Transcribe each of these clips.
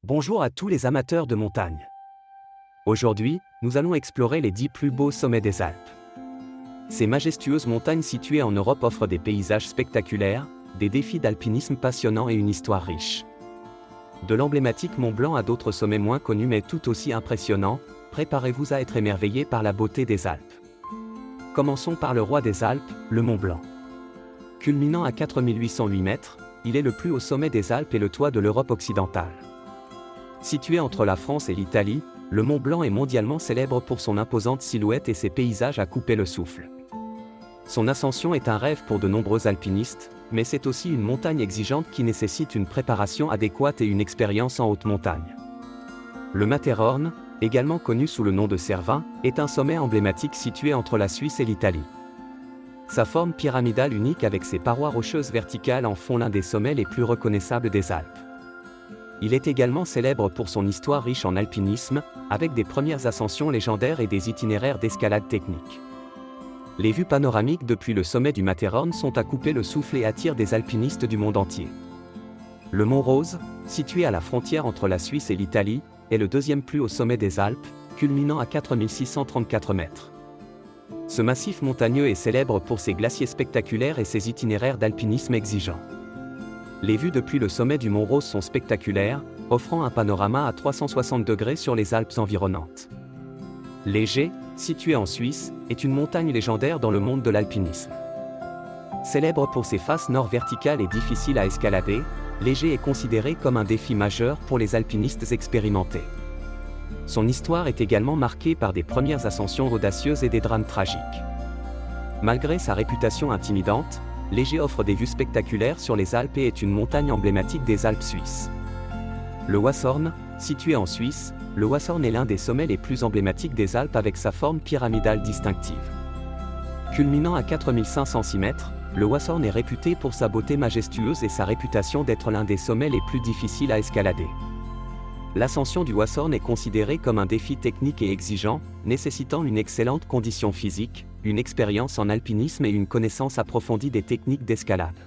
Bonjour à tous les amateurs de montagne. Aujourd'hui, nous allons explorer les 10 plus beaux sommets des Alpes. Ces majestueuses montagnes situées en Europe offrent des paysages spectaculaires, des défis d'alpinisme passionnants et une histoire riche. De l'emblématique Mont Blanc à d'autres sommets moins connus mais tout aussi impressionnants, préparez-vous à être émerveillés par la beauté des Alpes. Commençons par le roi des Alpes, le Mont Blanc. Culminant à 4808 mètres, il est le plus haut sommet des Alpes et le toit de l'Europe occidentale. Situé entre la France et l'Italie, le Mont Blanc est mondialement célèbre pour son imposante silhouette et ses paysages à couper le souffle. Son ascension est un rêve pour de nombreux alpinistes, mais c'est aussi une montagne exigeante qui nécessite une préparation adéquate et une expérience en haute montagne. Le Matterhorn, également connu sous le nom de Cervin, est un sommet emblématique situé entre la Suisse et l'Italie. Sa forme pyramidale unique avec ses parois rocheuses verticales en font l'un des sommets les plus reconnaissables des Alpes. Il est également célèbre pour son histoire riche en alpinisme, avec des premières ascensions légendaires et des itinéraires d'escalade technique. Les vues panoramiques depuis le sommet du Matterhorn sont à couper le souffle et attirent des alpinistes du monde entier. Le Mont Rose, situé à la frontière entre la Suisse et l'Italie, est le deuxième plus haut sommet des Alpes, culminant à 4634 mètres. Ce massif montagneux est célèbre pour ses glaciers spectaculaires et ses itinéraires d'alpinisme exigeants. Les vues depuis le sommet du Mont Rose sont spectaculaires, offrant un panorama à 360 degrés sur les Alpes environnantes. Léger, situé en Suisse, est une montagne légendaire dans le monde de l'alpinisme. Célèbre pour ses faces nord verticales et difficiles à escalader, Léger est considéré comme un défi majeur pour les alpinistes expérimentés. Son histoire est également marquée par des premières ascensions audacieuses et des drames tragiques. Malgré sa réputation intimidante, Léger offre des vues spectaculaires sur les Alpes et est une montagne emblématique des Alpes suisses. Le Wassorn, situé en Suisse, le Wassorn est l'un des sommets les plus emblématiques des Alpes avec sa forme pyramidale distinctive. Culminant à 4506 mètres, le Wassorn est réputé pour sa beauté majestueuse et sa réputation d'être l'un des sommets les plus difficiles à escalader. L'ascension du Wassorn est considérée comme un défi technique et exigeant, nécessitant une excellente condition physique, une expérience en alpinisme et une connaissance approfondie des techniques d'escalade.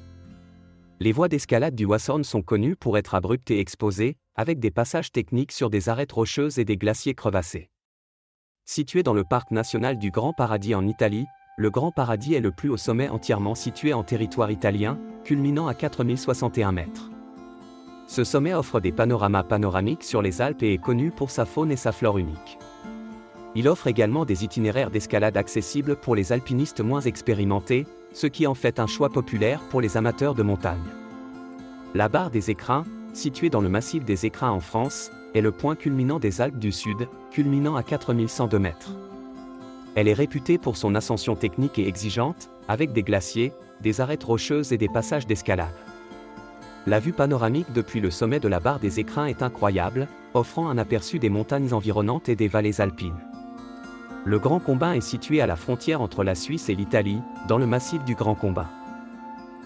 Les voies d'escalade du Wassorn sont connues pour être abruptes et exposées, avec des passages techniques sur des arêtes rocheuses et des glaciers crevassés. Situé dans le parc national du Grand Paradis en Italie, le Grand Paradis est le plus haut sommet entièrement situé en territoire italien, culminant à 4061 mètres. Ce sommet offre des panoramas panoramiques sur les Alpes et est connu pour sa faune et sa flore unique. Il offre également des itinéraires d'escalade accessibles pour les alpinistes moins expérimentés, ce qui en fait un choix populaire pour les amateurs de montagne. La barre des Écrins, située dans le massif des Écrins en France, est le point culminant des Alpes du Sud, culminant à 4102 mètres. Elle est réputée pour son ascension technique et exigeante, avec des glaciers, des arêtes rocheuses et des passages d'escalade. La vue panoramique depuis le sommet de la barre des Écrins est incroyable, offrant un aperçu des montagnes environnantes et des vallées alpines. Le Grand Combin est situé à la frontière entre la Suisse et l'Italie, dans le massif du Grand Combin.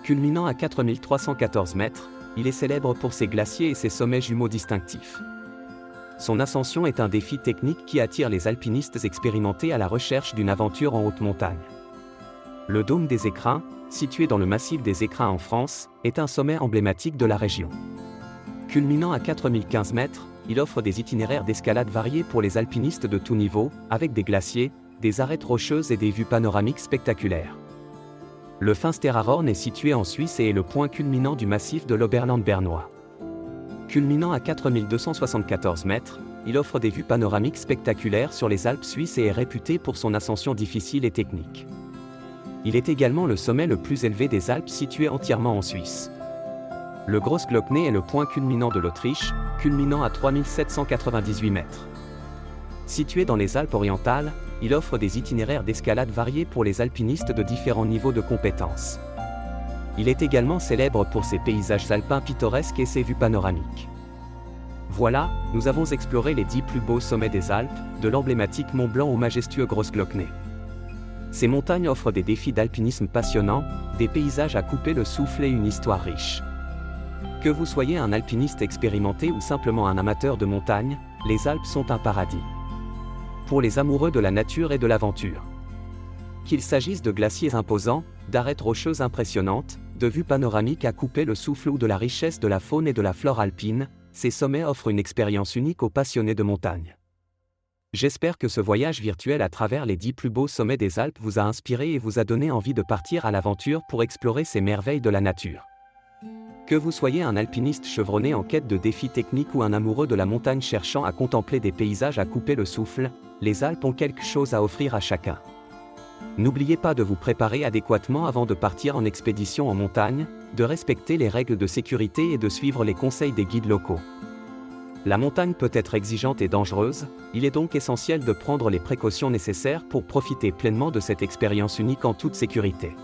Culminant à 4314 mètres, il est célèbre pour ses glaciers et ses sommets jumeaux distinctifs. Son ascension est un défi technique qui attire les alpinistes expérimentés à la recherche d'une aventure en haute montagne. Le Dôme des Écrins, situé dans le massif des Écrins en France, est un sommet emblématique de la région. Culminant à 4015 mètres, il offre des itinéraires d'escalade variés pour les alpinistes de tout niveau, avec des glaciers, des arêtes rocheuses et des vues panoramiques spectaculaires. Le Finsteraarhorn est situé en Suisse et est le point culminant du massif de l'Oberland bernois. Culminant à 4274 mètres, il offre des vues panoramiques spectaculaires sur les Alpes suisses et est réputé pour son ascension difficile et technique. Il est également le sommet le plus élevé des Alpes situé entièrement en Suisse. Le Großglockner est le point culminant de l'Autriche, culminant à 3798 mètres. Situé dans les Alpes orientales, il offre des itinéraires d'escalade variés pour les alpinistes de différents niveaux de compétences. Il est également célèbre pour ses paysages alpins pittoresques et ses vues panoramiques. Voilà, nous avons exploré les 10 plus beaux sommets des Alpes, de l'emblématique Mont Blanc au majestueux Großglockner. Ces montagnes offrent des défis d'alpinisme passionnants, des paysages à couper le souffle et une histoire riche. Que vous soyez un alpiniste expérimenté ou simplement un amateur de montagne, les Alpes sont un paradis. Pour les amoureux de la nature et de l'aventure. Qu'il s'agisse de glaciers imposants, d'arêtes rocheuses impressionnantes, de vues panoramiques à couper le souffle ou de la richesse de la faune et de la flore alpine, ces sommets offrent une expérience unique aux passionnés de montagne. J'espère que ce voyage virtuel à travers les 10 plus beaux sommets des Alpes vous a inspiré et vous a donné envie de partir à l'aventure pour explorer ces merveilles de la nature. Que vous soyez un alpiniste chevronné en quête de défis techniques ou un amoureux de la montagne cherchant à contempler des paysages à couper le souffle, les Alpes ont quelque chose à offrir à chacun. N'oubliez pas de vous préparer adéquatement avant de partir en expédition en montagne, de respecter les règles de sécurité et de suivre les conseils des guides locaux. La montagne peut être exigeante et dangereuse, il est donc essentiel de prendre les précautions nécessaires pour profiter pleinement de cette expérience unique en toute sécurité.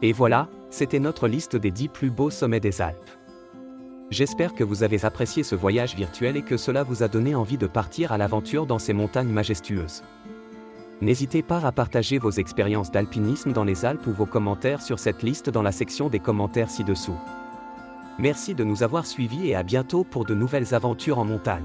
Et voilà, c'était notre liste des 10 plus beaux sommets des Alpes. J'espère que vous avez apprécié ce voyage virtuel et que cela vous a donné envie de partir à l'aventure dans ces montagnes majestueuses. N'hésitez pas à partager vos expériences d'alpinisme dans les Alpes ou vos commentaires sur cette liste dans la section des commentaires ci-dessous. Merci de nous avoir suivis et à bientôt pour de nouvelles aventures en montagne.